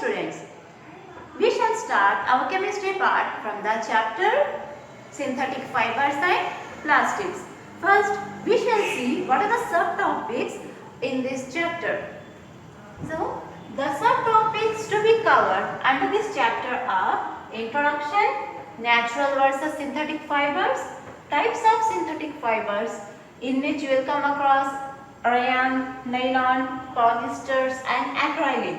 students, we shall start our chemistry part from the chapter synthetic fibers and plastics. First, we shall see what are the subtopics in this chapter. So, the subtopics to be covered under this chapter are introduction, natural versus synthetic fibers, types of synthetic fibers in which you will come across rayon, nylon, polyesters and acrylic,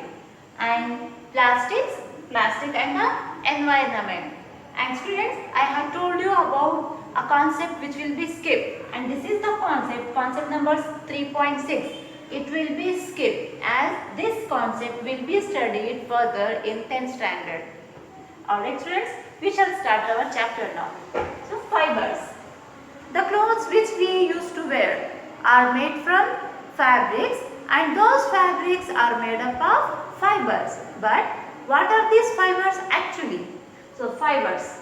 and plastics, plastic and the environment. And students, I have told you about a concept which will be skipped, and this is the concept number 3.6. It will be skipped as this concept will be studied further in 10th standard. Alright students, we shall start our chapter now. So fibers. The clothes which we used to wear are made from fabrics, and those fabrics are made up of fibers. But what are these fibers actually? So fibers.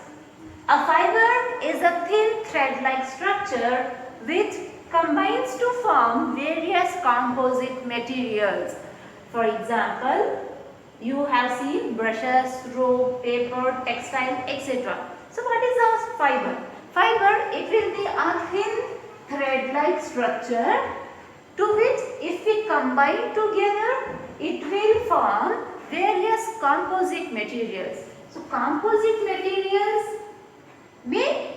A fiber is a thin thread-like structure which combines to form various composite materials. For example, you have seen brushes, rope, paper, textile, etc. So what is a fiber? Fiber, it will be a thin thread-like structure to which if we combine together, it will form various composite materials. So composite material mean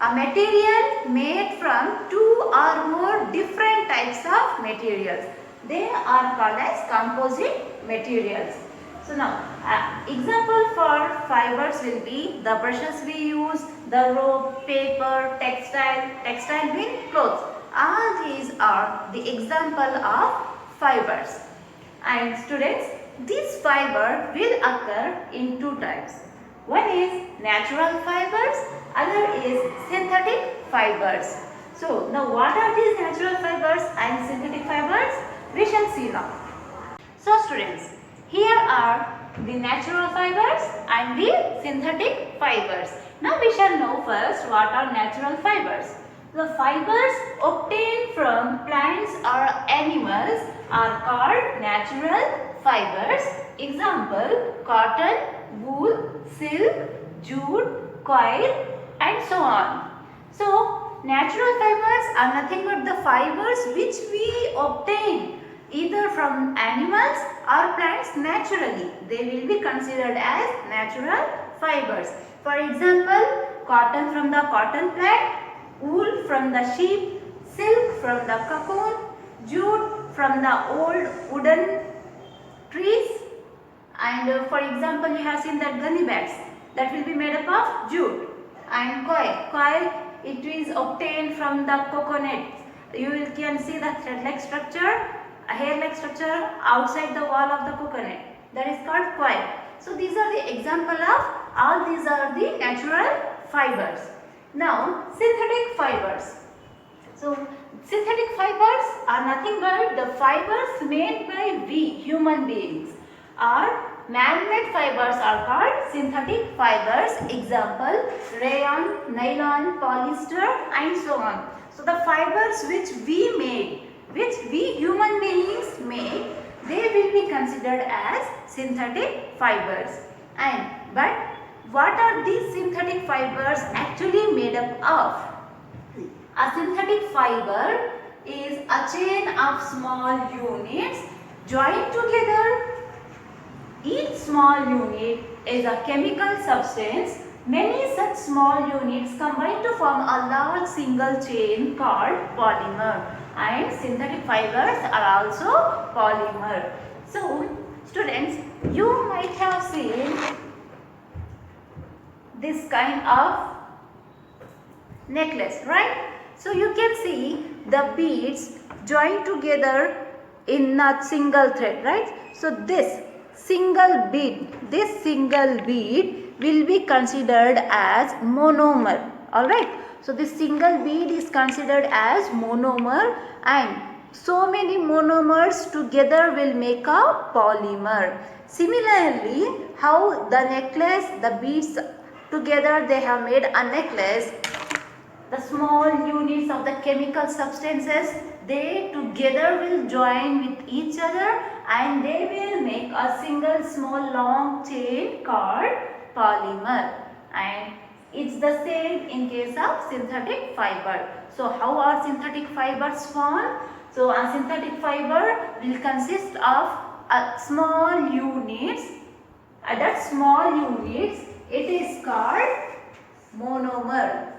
a material made from two or more different types of materials. They are called as composite materials. So now, example for fibers will be the brushes we use, the rope, paper, textile mean clothes. All these are the example of fibers. And students, this fiber will occur in two types. One is natural fibers, other is synthetic fibers. So now what are these natural fibers and synthetic fibers? We shall see now. So students, here are the natural fibers and the synthetic fibers. Now we shall know first what are natural fibers. The fibers obtained from plants or animals are called natural fibers. Example, cotton, wool, silk, jute, coir and so on. So natural fibers are nothing but the fibers which we obtain either from animals or plants naturally. They will be considered as natural fibers. For example, cotton from the cotton plant, wool from the sheep, silk from the cocoon, jute from the old wooden trees, and for example you have seen that gunny bags that will be made up of jute, and coir it is obtained from the coconut. You can see the thread-like structure, a hair-like structure outside the wall of the coconut, that is called coir. So these are the example of all these are the natural fibers. Now synthetic fibers. So synthetic fibers are nothing but the fibers made by we human beings. Our man-made fibers are called synthetic fibers. Example, rayon, nylon, polyester and so on. So the fibers which we made, which we human beings make, they will be considered as synthetic fibers. But what are these synthetic fibers actually made up of? A synthetic fiber is a chain of small units joined together. Each small unit is a chemical substance. Many such small units combine to form a large single chain called polymer. And synthetic fibers are also polymer. So, students, you might have seen this kind of necklace, right? So, you can see the beads joined together in a single thread, right? So, this single bead will be considered as monomer. Alright. So this single bead is considered as monomer, and so many monomers together will make a polymer. Similarly, how the necklace, the beads together they have made a necklace, the small units of the chemical substances they together will join with each other and they will make a single small long chain called polymer. And it's the same in case of synthetic fiber. So how are synthetic fibers formed? So a synthetic fiber will consist of small units. That small units, it is called monomer.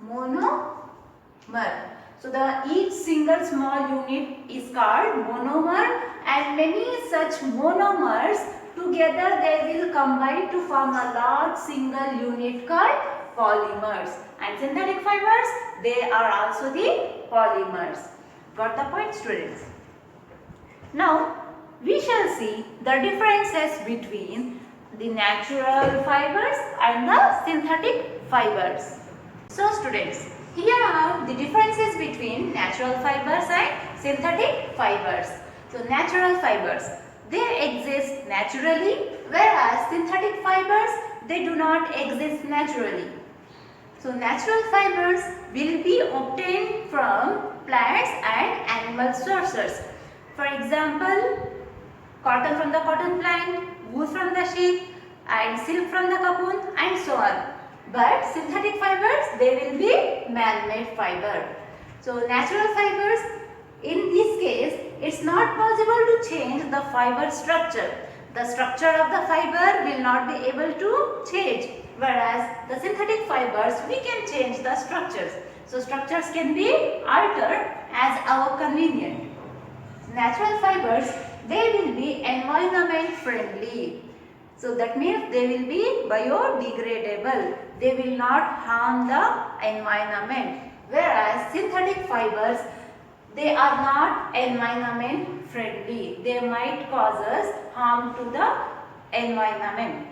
Monomer. So each single small unit is called monomer, and many such monomers together they will combine to form a large single unit called polymers. And synthetic fibers, they are also the polymers. Got the point, students? Now we shall see the differences between the natural fibers and the synthetic fibers. So students, here are the differences between natural fibers and synthetic fibers. So natural fibers, they exist naturally, whereas synthetic fibers, they do not exist naturally. So natural fibers will be obtained from plants and animal sources. For example, cotton from the cotton plant, wool from the sheep, and silk from the cocoon, and so on. But synthetic fibers, they will be man-made fiber. So natural fibers, in this case, it's not possible to change the fiber structure. The structure of the fiber will not be able to change. Whereas the synthetic fibers, we can change the structures. So structures can be altered as our convenient. Natural fibers, they will be environment friendly. So that means they will be biodegradable. They will not harm the environment. Whereas synthetic fibers, they are not environment friendly. They might cause us harm to the environment.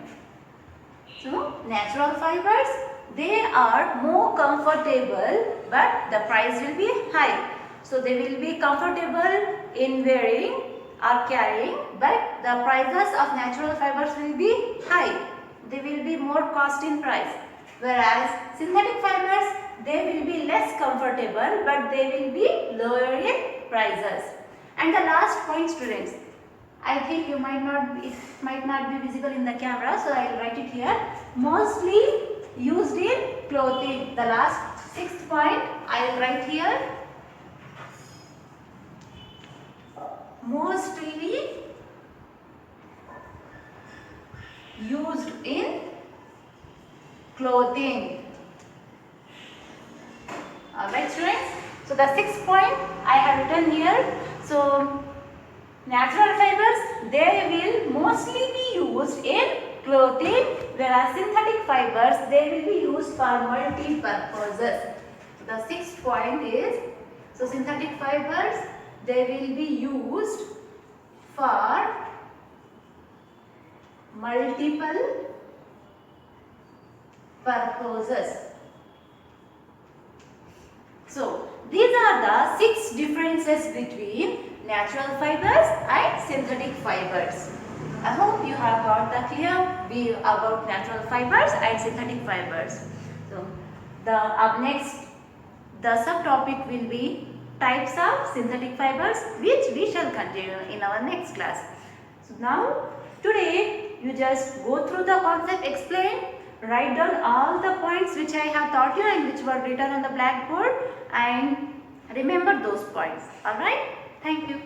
So natural fibers, they are more comfortable, but the price will be high. So they will be comfortable in wearing or carrying, but the prices of natural fibers will be high. They will be more cost in price. Whereas synthetic fibers, they will be less comfortable, but they will be lower in prices. And the last point, students, I think it might not be visible in the camera, so I will write it here. Mostly used in clothing. The last sixth point I will write here. Mostly used in clothing. Alright, students. So the sixth point I have written here. So natural fibers, they will mostly be used in clothing, whereas synthetic fibers, they will be used for multi-purposes. So the sixth point is, so synthetic fibers, they will be used for multiple purposes. So these are the 6 differences between natural fibers and synthetic fibers. I hope you have got the clear view about natural fibers and synthetic fibers. So up next, the subtopic will be types of synthetic fibers, which we shall continue in our next class. So now today you just go through the concept explained, write down all the points which I have taught you and which were written on the blackboard, and remember those points. Alright? Thank you.